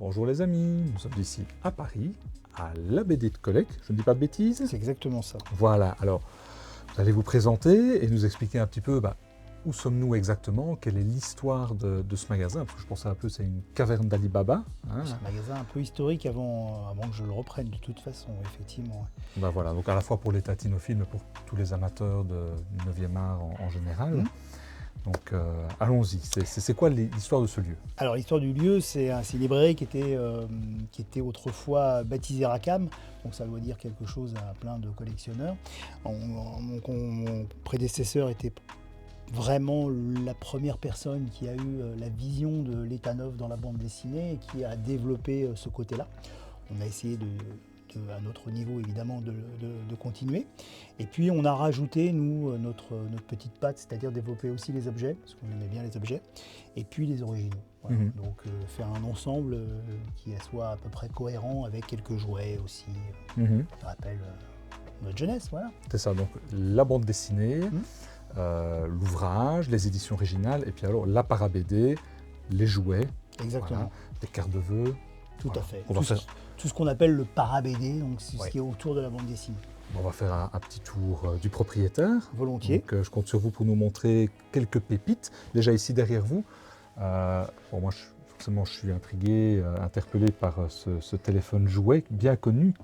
Bonjour les amis, nous sommes ici à Paris, à la BD de Collec, je ne dis pas de bêtises. C'est exactement ça. Voilà, alors vous allez vous présenter et nous expliquer un petit peu où sommes-nous exactement, quelle est l'histoire de ce magasin, parce que je pensais un peu c'est une caverne d'Ali Baba. Hein. C'est un magasin un peu historique avant que je le reprenne de toute façon, effectivement. Voilà, donc à la fois pour les tatinophiles, mais pour tous les amateurs de 9e art en général. Donc allons-y, c'est quoi l'histoire de ce lieu? Alors l'histoire du lieu, c'est une librairie qui était autrefois baptisée Rackham, donc ça doit dire quelque chose à plein de collectionneurs. Mon prédécesseur était vraiment la première personne qui a eu la vision de l'état neuf dans la bande dessinée et qui a développé ce côté-là. On a essayé à notre niveau évidemment de continuer. Et puis on a rajouté nous notre petite patte, c'est-à-dire développer aussi les objets, parce qu'on aimait bien les objets, et puis les originaux. Voilà. Donc faire un ensemble qui soit à peu près cohérent avec quelques jouets aussi, qui rappellent notre jeunesse. Voilà. C'est ça, donc la bande dessinée, l'ouvrage, les éditions originales, et puis alors la para-BD, les jouets, exactement. Des cartes de vœux. Tout à fait. Tout ce qu'on appelle le para-BD, donc c'est ce qui est autour de la bande dessinée. On va faire un petit tour du propriétaire. Volontiers. Donc, je compte sur vous pour nous montrer quelques pépites. Déjà ici derrière vous, moi forcément je suis intrigué, interpellé par ce téléphone jouet bien connu.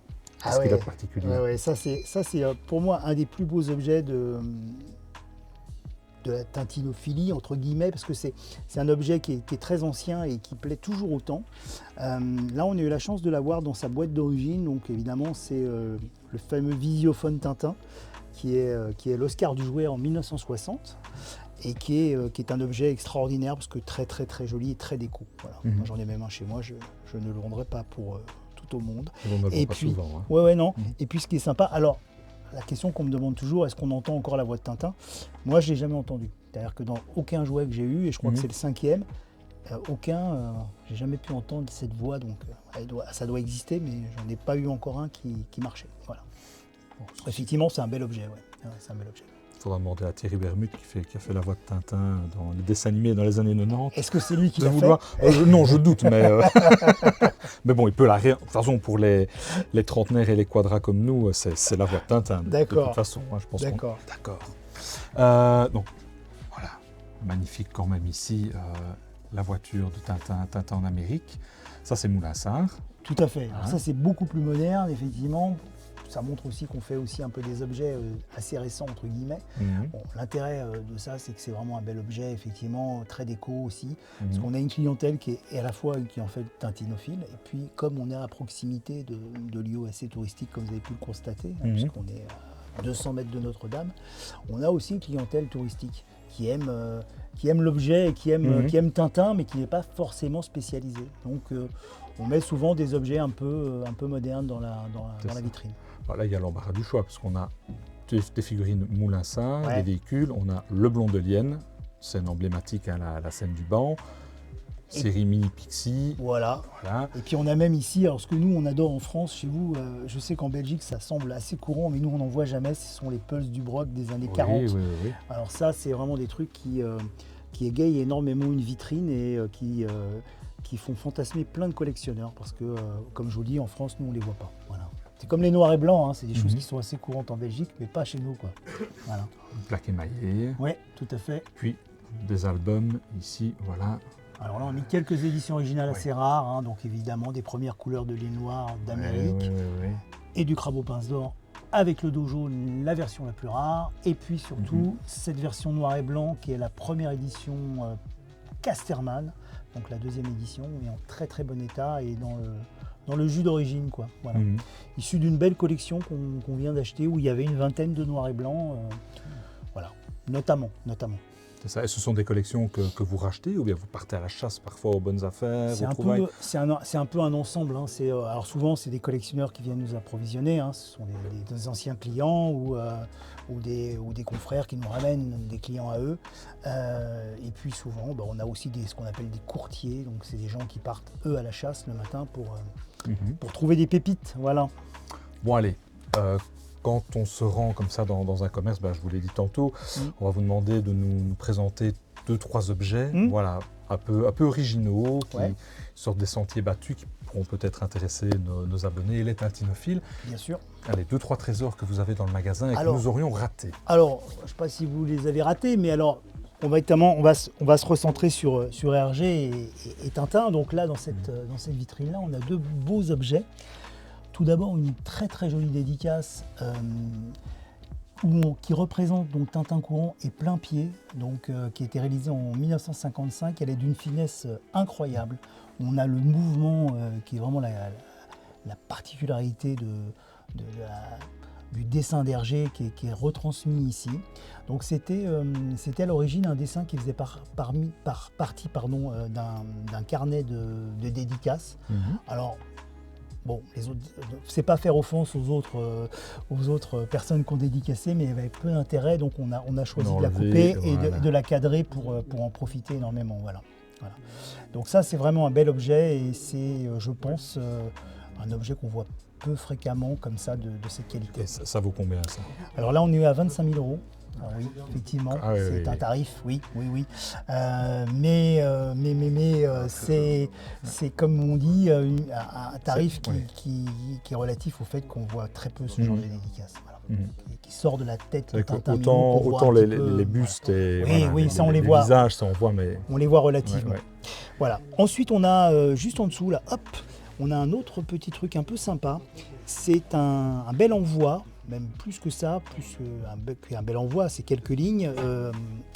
Qu'est-ce qu'il a de particulier? Ouais, ça c'est pour moi un des plus beaux objets de la tintinophilie, entre guillemets, parce que c'est un objet qui est très ancien et qui plaît toujours autant. Là, on a eu la chance de l'avoir dans sa boîte d'origine, donc évidemment, c'est le fameux Visiophone Tintin, qui est l'Oscar du jouet en 1960, et qui est un objet extraordinaire, parce que très, très, très joli et très déco. Voilà. Moi, j'en ai même un chez moi, je ne le vendrai pas pour tout au monde. On ne le vend pas souvent. Hein. Et puis, ce qui est sympa, alors, la question qu'on me demande toujours, est-ce qu'on entend encore la voix de Tintin? Moi, je ne l'ai jamais entendue. C'est-à-dire que dans aucun jouet que j'ai eu, et je crois que c'est le 5e, j'ai jamais pu entendre cette voix. Donc, ça doit exister, mais j'en ai pas eu encore un qui marchait. Voilà. Bon, effectivement, c'est un bel objet. Ouais, c'est un bel objet. Il faudra demander à Thierry Bermude qui a fait la voix de Tintin dans les dessins animés dans les années 90. Est-ce que c'est lui qui l'a fait? Non, je doute, mais... mais bon, il peut la... De toute façon, pour les trentenaires et les quadras comme nous, c'est la voix de Tintin. D'accord. De toute façon, je pense D'accord. D'accord. Donc, voilà. Magnifique quand même ici, la voiture de Tintin en Amérique. Ça, c'est Moulinsart. Tout à fait. Alors ça, c'est beaucoup plus moderne, effectivement. Ça montre aussi qu'on fait aussi un peu des objets assez récents, entre guillemets. Bon, l'intérêt de ça, c'est que c'est vraiment un bel objet, effectivement, très déco aussi. Parce qu'on a une clientèle qui est à la fois qui est en fait tintinophile, et puis comme on est à proximité de lieux assez touristiques, comme vous avez pu le constater, puisqu'on est à 200 mètres de Notre-Dame, on a aussi une clientèle touristique qui aime l'objet et qui aime Tintin, mais qui n'est pas forcément spécialisée. Donc on met souvent des objets un peu modernes dans la vitrine. Là, il y a l'embarras du choix, parce qu'on a des figurines Moulinsart, des véhicules, on a le Blond de Lienne, scène emblématique, la scène du banc, série Mini Pixie. Voilà. Et puis on a même ici, alors ce que nous on adore en France, chez vous, je sais qu'en Belgique ça semble assez courant, mais nous on n'en voit jamais, ce sont les Pulse du Broc des années 40. Oui. Alors ça, c'est vraiment des trucs qui égayent énormément une vitrine et qui font fantasmer plein de collectionneurs, parce que, comme je vous dis, en France, nous on les voit pas. Voilà. C'est comme les noirs et blancs, c'est des choses qui sont assez courantes en Belgique, mais pas chez nous, quoi. Voilà. Plaque émaillée. Oui, tout à fait. Puis des albums ici, voilà. Alors là, on a mis quelques éditions originales assez rares, donc évidemment des premières couleurs de lait noir d'Amérique et du crabe aux pinces d'or avec le dos jaune, la version la plus rare, et puis surtout cette version noir et blanc qui est la première édition Casterman, donc la deuxième édition, est en très très bon état et dans le jus d'origine, quoi. Voilà. Issu d'une belle collection qu'on vient d'acheter où il y avait une vingtaine de noirs et blancs, voilà, notamment. C'est ça. Et ce sont des collections que vous rachetez, ou bien vous partez à la chasse parfois aux bonnes affaires? C'est un peu un ensemble. Alors souvent, c'est des collectionneurs qui viennent nous approvisionner. Ce sont des anciens clients ou des confrères qui nous ramènent des clients à eux. Et puis souvent, on a aussi ce qu'on appelle des courtiers. Donc c'est des gens qui partent, eux, à la chasse le matin pour trouver des pépites. Voilà. Bon, allez. Quand on se rend comme ça dans un commerce, je vous l'ai dit tantôt, on va vous demander de nous présenter 2-3 objets, voilà, un peu originaux, qui sortent des sentiers battus, qui pourront peut-être intéresser nos abonnés et les tintinophiles. Bien sûr. Allez, 2-3 trésors que vous avez dans le magasin et que nous aurions ratés. Alors, je ne sais pas si vous les avez ratés, mais alors, on va se recentrer sur Hergé et Tintin. Donc là, dans cette vitrine-là, on a 2 beaux objets. Tout d'abord, une très très jolie dédicace qui représente donc Tintin courant et plein pied, donc, qui a été réalisée en 1955. Elle est d'une finesse incroyable. On a le mouvement qui est vraiment la particularité du dessin d'Hergé qui est retransmis ici. Donc c'était à l'origine un dessin qui faisait partie d'un carnet de dédicaces. Alors, bon, c'est pas faire offense aux autres personnes qui ont dédicacé, mais il y avait peu d'intérêt, donc on a choisi de la couper et de la cadrer pour en profiter énormément. Voilà. Donc ça, c'est vraiment un bel objet et c'est, je pense, un objet qu'on voit peu fréquemment comme ça de cette qualité. Et ça vaut combien ça? Alors là, on est à 25 000 €. Ah oui, effectivement, c'est un tarif, oui. Mais c'est comme on dit, un tarif qui est relatif au fait qu'on voit très peu ce genre de dédicace, qui sort de la tête de Tintin. Autant les bustes et ça on les voit. Visages, ça on voit, mais on les voit relativement. Voilà. Ensuite, on a juste en dessous là, on a un autre petit truc un peu sympa. C'est un bel envoi. Même plus que ça, plus qu'un bel envoi, c'est quelques lignes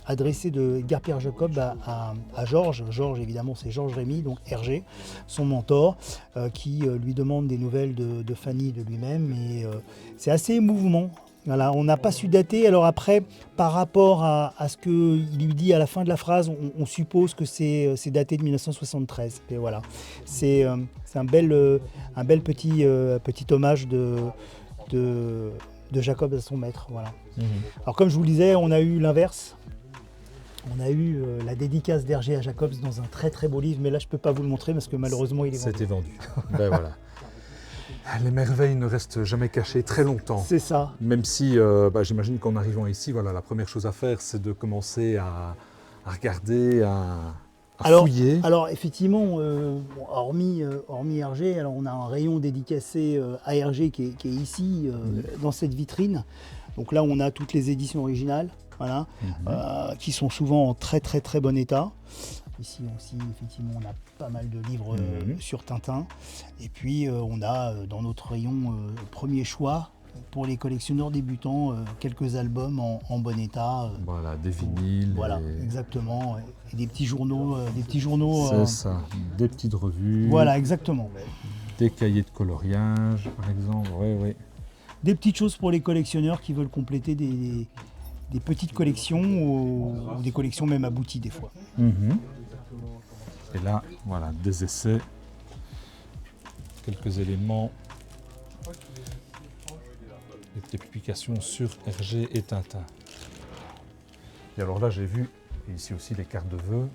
adressées de Edgar Pierre Jacob à Georges. Georges, évidemment, c'est Georges Rémy, donc Hergé, son mentor, qui lui demande des nouvelles de Fanny, de lui-même. Et c'est assez émouvant. Voilà, on n'a pas su dater. Alors après, par rapport à ce qu'il lui dit à la fin de la phrase, on suppose que c'est daté de 1973. Et voilà, c'est un bel petit hommage de Jacob à son maître. Voilà. Alors comme je vous le disais, on a eu l'inverse. On a eu la dédicace d'Hergé à Jacobs dans un très très beau livre, mais là je ne peux pas vous le montrer parce que malheureusement il est vendu. C'était vendu. Ben voilà. Les merveilles ne restent jamais cachées très longtemps. C'est ça. Même si j'imagine qu'en arrivant ici, voilà, la première chose à faire, c'est de commencer à regarder, à fouiller. Alors effectivement, hormis Hergé, alors on a un rayon dédicacé à Hergé qui est ici, dans cette vitrine. Donc là, on a toutes les éditions originales, voilà, qui sont souvent en très très très bon état. Ici aussi, effectivement, on a pas mal de livres sur Tintin. Et puis, on a dans notre rayon premier choix, pour les collectionneurs débutants, quelques albums en bon état. Voilà, des vinyles. Voilà, exactement. Et des petits journaux. C'est ça, des petites revues. Voilà, exactement. Des cahiers de coloriage, par exemple. Oui. Des petites choses pour les collectionneurs qui veulent compléter des petites collections ou des collections même abouties des fois. Et là, voilà, des essais, quelques éléments, des publications sur Hergé et Tintin. Et alors là, j'ai vu, et ici aussi, les cartes de vœux.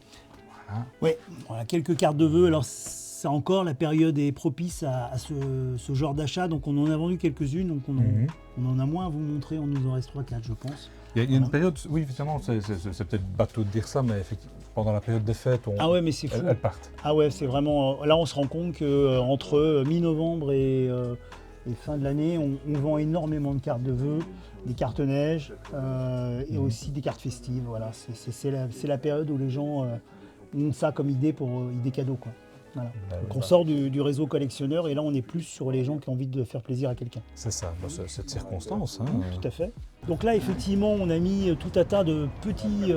Voilà. Oui, voilà, quelques cartes de vœux. Alors, ça encore, la période est propice à ce genre d'achat. Donc, on en a vendu quelques-unes. Donc, on en a moins à vous montrer. On nous en reste 3-4, je pense. Il y a une période, oui, évidemment, c'est peut-être bateau de dire ça, mais effectivement, pendant la période des fêtes, mais c'est fou. Elles partent. Ah ouais, c'est vraiment... Là, on se rend compte qu'entre mi-novembre et fin de l'année, on vend énormément de cartes de vœux, des cartes neige et aussi des cartes festives. Voilà, c'est la période où les gens ont ça comme idée pour idée cadeau, quoi. Voilà. Donc on sort du réseau collectionneur et là on est plus sur les gens qui ont envie de faire plaisir à quelqu'un. C'est ça, cette circonstance. Tout à fait. Donc là effectivement on a mis tout un tas de petites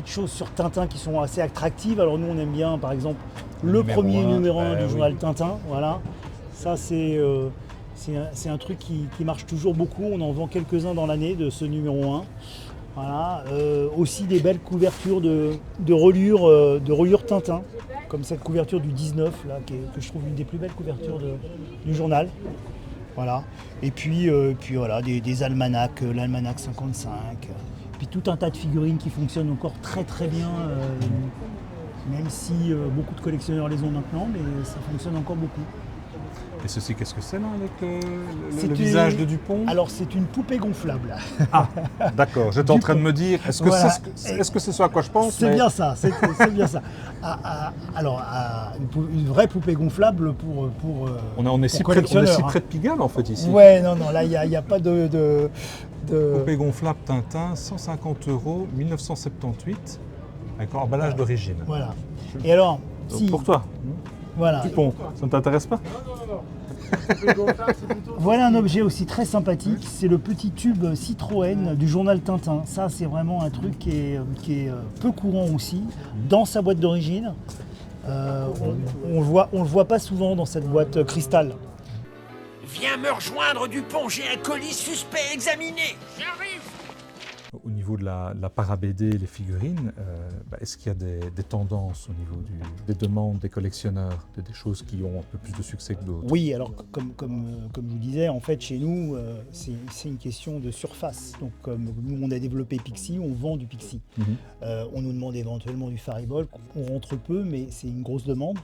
choses sur Tintin qui sont assez attractives. Alors nous on aime bien par exemple le premier numéro 1 du journal Tintin. Voilà. Ça c'est un truc qui marche toujours beaucoup. On en vend quelques-uns dans l'année de ce numéro 1. Voilà, aussi des belles couvertures de reliure Tintin, comme cette couverture du 19, là, que je trouve une des plus belles couvertures du journal. Voilà. Et puis voilà, des almanachs, l'almanach 55, puis tout un tas de figurines qui fonctionnent encore très très bien, même si beaucoup de collectionneurs les ont maintenant, mais ça fonctionne encore beaucoup. Et ceci, qu'est-ce que c'est là avec C'est le une- visage de Dupont? Alors c'est une poupée gonflable. Ah, d'accord. J'étais en train de me dire, est-ce que Voilà. est-ce que c'est ce à quoi je pense? C'est bien ça, c'est bien ça. Une vraie poupée gonflable pour On est si près collectionneur, de Pigalle en fait ici. Ouais, non, là, il n'y a pas de... Poupée gonflable Tintin, 150 €, 1978, avec emballage d'origine. Voilà. Et alors, Donc, si... pour toi, Voilà. Dupont, ça ne t'intéresse pas? Voilà un objet aussi très sympathique, c'est le petit tube Citroën du journal Tintin. Ça, c'est vraiment un truc qui est peu courant aussi, dans sa boîte d'origine. On le voit pas souvent dans cette boîte cristal. Viens me rejoindre, Dupont, j'ai un colis suspect à examiner. J'arrive. Au niveau de la para-BD, les figurines, est-ce qu'il y a des tendances au niveau des demandes des collectionneurs, des choses qui ont un peu plus de succès que d'autres? Oui, alors comme je vous disais, en fait chez nous, c'est une question de surface. Donc comme nous on a développé Pixie, on vend du Pixie. On nous demande éventuellement du Faribault, on rentre peu, mais c'est une grosse demande.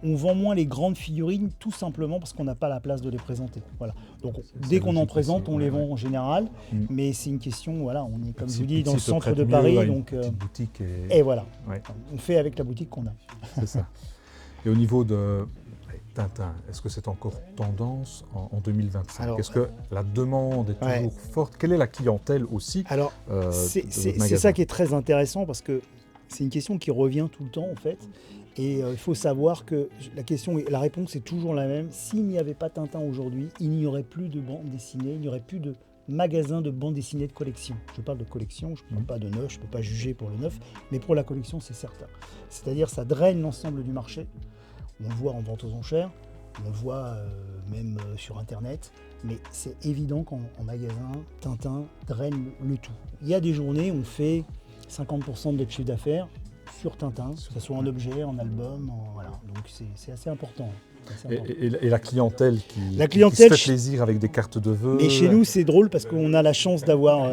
On vend moins les grandes figurines tout simplement parce qu'on n'a pas la place de les présenter. Voilà. Donc dès qu'on en présente, on les vend en général, mais c'est une question, voilà, on est comme je vous dis dans le centre de Paris, donc petite boutique et voilà, ouais. on fait avec la boutique qu'on a. C'est ça. Et au niveau de Tintin, est-ce que c'est encore tendance en 2025? Alors, est-ce que la demande est ouais. toujours forte? Quelle est la clientèle aussi? Alors de votre c'est magasin? ça qui est très intéressant parce que c'est une question qui revient tout le temps en fait. Et il faut savoir que la réponse est toujours la même. S'il n'y avait pas Tintin aujourd'hui, il n'y aurait plus de bande dessinée, il n'y aurait plus de magasin de bande dessinée de collection. Je parle de collection, je ne parle pas de neuf, je ne peux pas juger pour le neuf, mais pour la collection, c'est certain. C'est-à-dire ça draine l'ensemble du marché. On le voit en vente aux enchères, on le voit même sur Internet, mais c'est évident qu'en magasin, Tintin draine le tout. Il y a des journées où on fait 50% de notre chiffre d'affaires sur Tintin, que ce soit en objet, en album, voilà. Donc c'est assez important. Et la clientèle qui se fait plaisir avec des cartes de vœux. Mais chez nous, c'est drôle parce qu'on a la chance d'avoir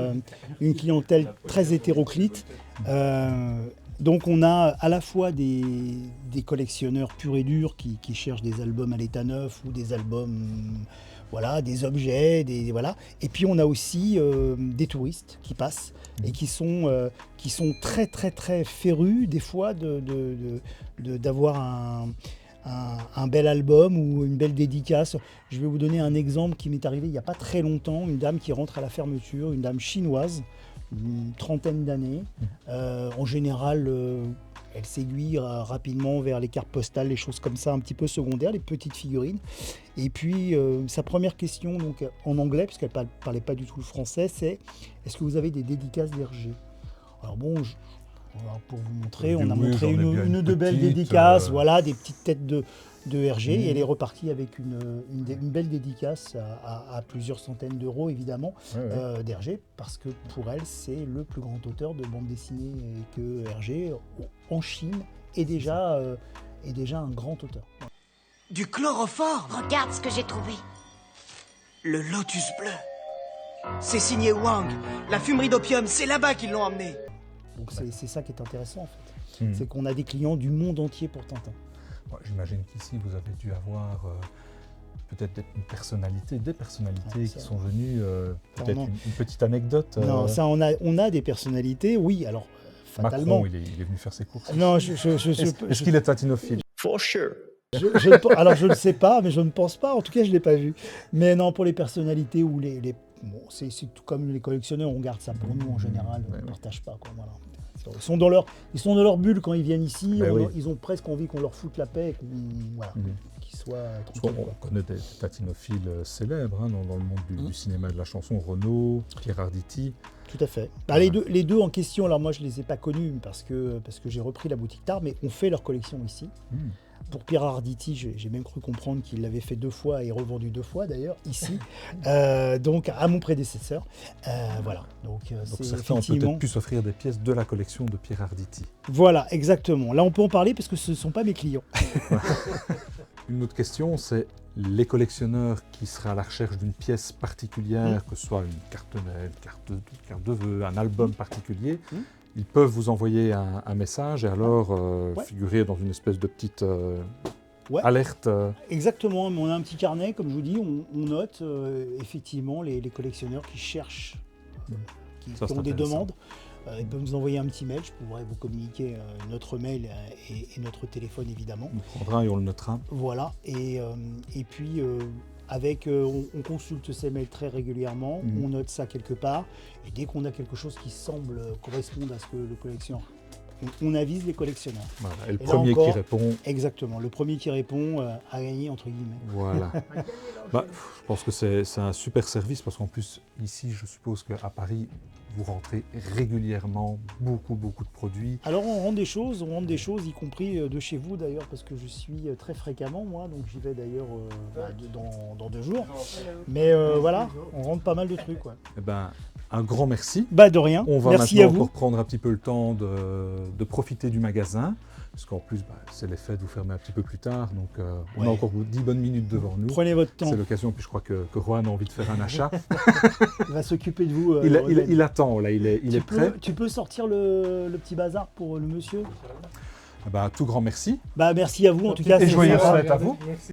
une clientèle très hétéroclite. Donc on a à la fois des collectionneurs purs et durs qui cherchent des albums à l'état neuf ou des albums, voilà, des objets, voilà. Et puis on a aussi des touristes qui passent et qui sont très très très férus des fois d'avoir un bel album ou une belle dédicace. Je vais vous donner un exemple qui m'est arrivé il n'y a pas très longtemps. Une dame qui rentre à la fermeture, une dame chinoise, une trentaine d'années. En général, elle s'aiguille rapidement vers les cartes postales, les choses comme ça, un petit peu secondaires, les petites figurines. Et puis, sa première question, donc, en anglais, puisqu'elle ne parlait pas du tout le français, c'est « Est-ce que vous avez des dédicaces d'Hergé ?» Alors bon, pour vous montrer, on a montré une de belles dédicaces, voilà, des petites têtes de Hergé, et elle est repartie avec une belle dédicace à plusieurs centaines d'euros, évidemment, d'Hergé, parce que pour elle, c'est le plus grand auteur de bande dessinée que Hergé, en Chine, est déjà un grand auteur. Du chloroforme. Regarde ce que j'ai trouvé. Le lotus bleu. C'est signé Wang. La fumerie d'opium, c'est là-bas qu'ils l'ont emmené. Donc c'est ça qui est intéressant en fait. C'est qu'on a des clients du monde entier pour Tintin. J'imagine qu'ici vous avez dû avoir peut-être des personnalités qui sont venues, peut-être une petite anecdote. Non, ça on a des personnalités, oui, alors fatalement. Macron, il est venu faire ses courses. Non, est-ce qu'il est tatinophile? For sure. Alors je ne sais pas, mais je ne pense pas, en tout cas je ne l'ai pas vu. Mais non, pour les personnalités ou bon, c'est tout comme les collectionneurs, on garde ça pour nous en général, on ne partage pas. Quoi, voilà. Ils sont dans leur bulle quand ils viennent ici, ils ont presque envie qu'on leur foute la paix, qu'ils soient tranquilles. On connaît des tatinophiles célèbres dans le monde du cinéma et de la chanson, Renaud, Pierre Arditi. Tout à fait. Les deux en question, alors moi je ne les ai pas connus parce que j'ai repris la boutique d'art, mais on fait leur collection ici. Pour Pierre Arditi, j'ai même cru comprendre qu'il l'avait fait 2 fois et revendu 2 fois d'ailleurs, ici, donc à mon prédécesseur. Voilà. Donc certains ont peut-être pu s'offrir des pièces de la collection de Pierre Arditi. Voilà, exactement. Là, on peut en parler parce que ce ne sont pas mes clients. Une autre question, c'est les collectionneurs qui seraient à la recherche d'une pièce particulière, que ce soit une carte de vœux, un album particulier, ils peuvent vous envoyer un message et alors figurer dans une espèce de petite Ouais. alerte. Exactement, mais on a un petit carnet, comme je vous dis, on note effectivement les collectionneurs qui cherchent, qui Ça, c'est ont des intéressant. demandes. Ils peuvent nous envoyer un petit mail, je pourrais vous communiquer notre mail et notre téléphone évidemment. On prendra et on le notera. Voilà, et puis on consulte ces mails très régulièrement, Mhm. on note ça quelque part, et dès qu'on a quelque chose qui semble correspondre à ce que le collectionneur, on avise les collectionneurs. Voilà. Et le Et là premier qui encore- répond, Exactement, le premier qui répond a gagné entre guillemets. voilà. Bah, je pense que c'est un super service parce qu'en plus, ici, je suppose qu'à Paris, vous rentrez régulièrement beaucoup de produits. Alors on rend des choses, y compris de chez vous d'ailleurs, parce que je suis très fréquemment moi, donc j'y vais d'ailleurs dans 2 jours. Mais voilà, on rentre pas mal de trucs. Ouais. Eh ben, un grand merci. Bah de rien, On va merci à maintenant vous. encore prendre un petit peu le temps de profiter du magasin. Parce qu'en plus, c'est les fêtes, vous fermez un petit peu plus tard. Donc, on a Ouais. encore 10 bonnes minutes devant nous. Prenez votre temps, C'est l'occasion, puis je crois que Juan a envie de faire un achat. il va s'occuper de vous. il attend, là, il est prêt. Tu peux sortir le petit bazar pour le monsieur. Ah ben, un tout grand merci. Bah merci à vous en tout cas. Et c'est joyeuses sympa. fêtes à vous. Merci.